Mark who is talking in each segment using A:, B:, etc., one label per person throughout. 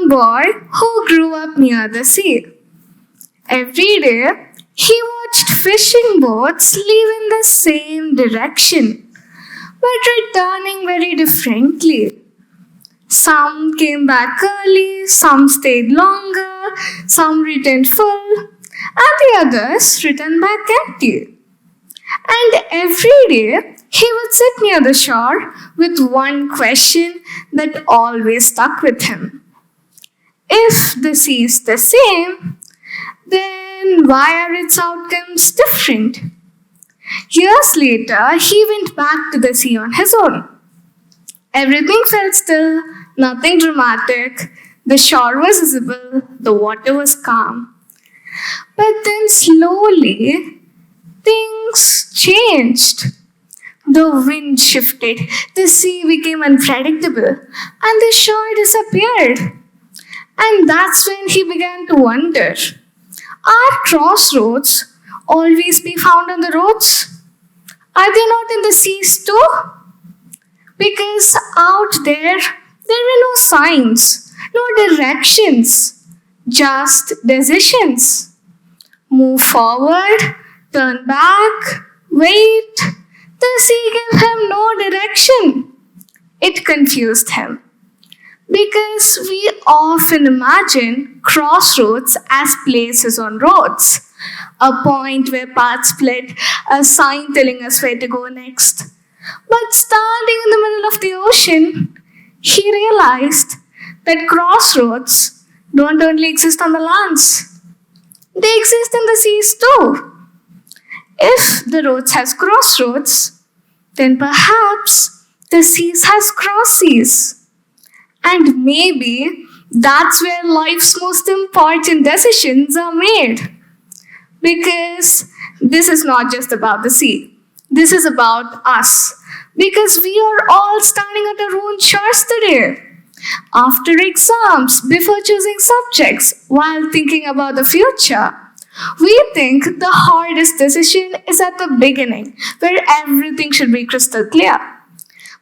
A: boy who grew up near the sea. Every day, he watched fishing boats leave in the same direction, but returning very differently. Some came back early, some stayed longer, some returned full, and the others returned back empty. And every day, he would sit near the shore with one question that always stuck with him. If the sea is the same, then why are its outcomes different? Years later, he went back to the sea on his own. Everything felt still, nothing dramatic. The shore was visible, the water was calm. But then slowly, things changed. The wind shifted, the sea became unpredictable, and the shore disappeared. And that's when he began to wonder, are crossroads always be found on the roads? Are they not in the seas too? Because out there were no signs, no directions, just decisions. Move forward, turn back, wait. The sea gave him no direction. It confused him. Because we often imagine crossroads as places on roads, a point where paths split, a sign telling us where to go next. But standing in the middle of the ocean, he realized that crossroads don't only exist on the lands, they exist in the seas too. If the roads has crossroads, then perhaps the seas has cross seas. And maybe that's where life's most important decisions are made. Because this is not just about the sea. This is about us. Because we are all standing at our own shores today. After exams, before choosing subjects, while thinking about the future, we think the hardest decision is at the beginning, where everything should be crystal clear.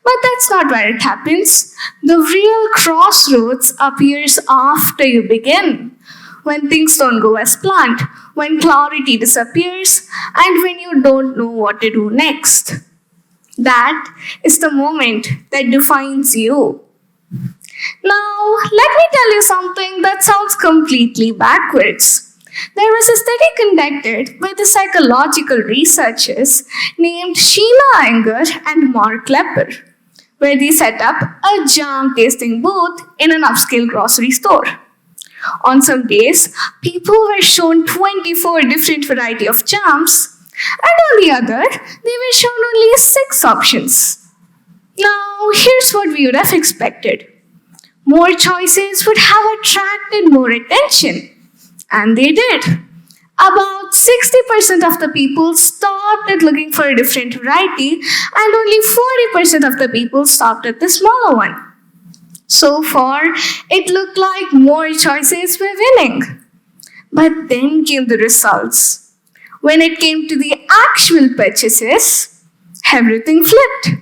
A: But that's not where it happens. The real crossroads appears after you begin, when things don't go as planned, when clarity disappears, and when you don't know what to do next. That is the moment that defines you. Now, let me tell you something that sounds completely backwards. There was a study conducted by the psychological researchers named Sheena Iyengar and Lepper, where they set up a jam tasting booth in an upscale grocery store. On some days, people were shown 24 different variety of jams, and on the other, they were shown only 6 options. Now, here's what we would have expected. More choices would have attracted more attention. And they did. About 60% of the people stopped at looking for a different variety, and only 40% of the people stopped at the smaller one. So far, it looked like more choices were winning. But then came the results. When it came to the actual purchases, everything flipped.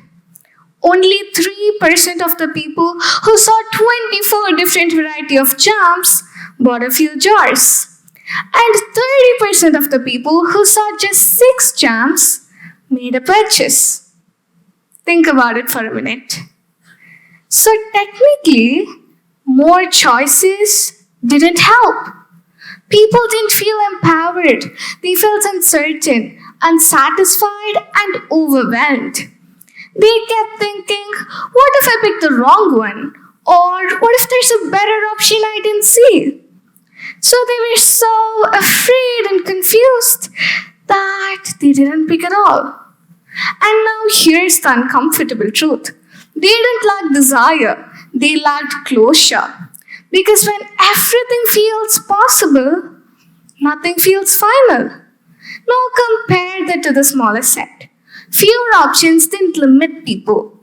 A: Only 3% of the people who saw 24 different variety of jams bought a few jars. And 30% of the people who saw just 6 jams made a purchase. Think about it for a minute. So technically, more choices didn't help. People didn't feel empowered. They felt uncertain, unsatisfied, and overwhelmed. They kept thinking, what if I picked the wrong one? Or what if there's a better option I didn't see? So they were so afraid and confused that they didn't pick at all. And now here's the uncomfortable truth. They didn't lack desire, they lacked closure. Because when everything feels possible, nothing feels final. Now compare that to the smaller set. Fewer options didn't limit people.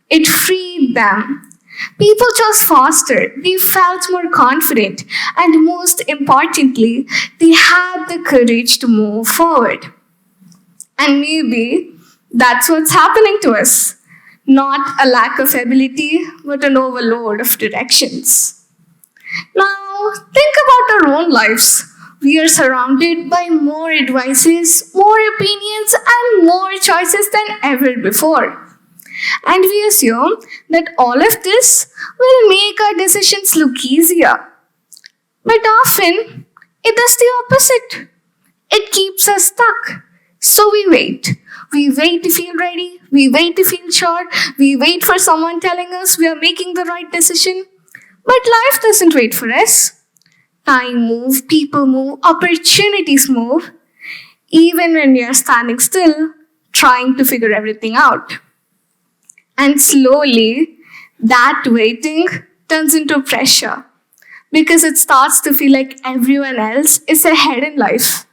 A: It freed them. People chose faster, they felt more confident, and most importantly, they had the courage to move forward. And maybe that's what's happening to us. Not a lack of ability, but an overload of directions. Now, think about our own lives. We are surrounded by more advices, more opinions, and more choices than ever before. And we assume that all of this will make our decisions look easier. But often, it does the opposite. It keeps us stuck. So we wait. We wait to feel ready. We wait to feel sure. We wait for someone telling us we are making the right decision. But life doesn't wait for us. Time moves, people move, opportunities move, even when we are standing still, trying to figure everything out. And slowly, that waiting turns into pressure because it starts to feel like everyone else is ahead in life.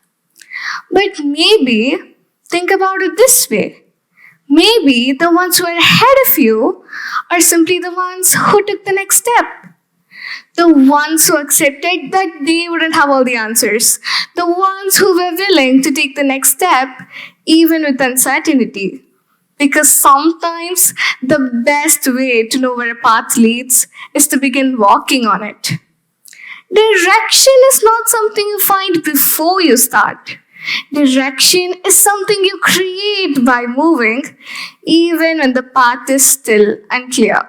A: But maybe think about it this way. Maybe the ones who are ahead of you are simply the ones who took the next step. The ones who accepted that they wouldn't have all the answers. The ones who were willing to take the next step, even with uncertainty. Because sometimes the best way to know where a path leads is to begin walking on it. Direction is not something you find before you start. Direction is something you create by moving, even when the path is still unclear.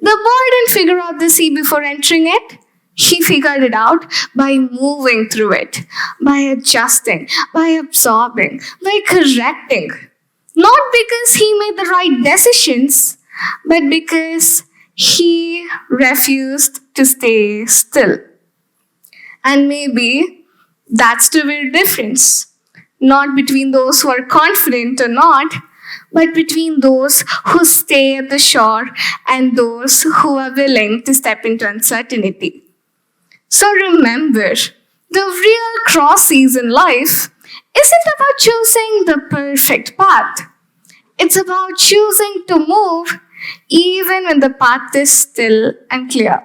A: The boy didn't figure out the sea before entering it. He figured it out by moving through it, by adjusting, by absorbing, by correcting. Not because he made the right decisions, but because he refused to stay still. And maybe that's the real difference. Not between those who are confident or not, but between those who stay at the shore and those who are willing to step into uncertainty. So remember, the real crossroads in life isn't about choosing the perfect path. It's about choosing to move even when the path is still unclear.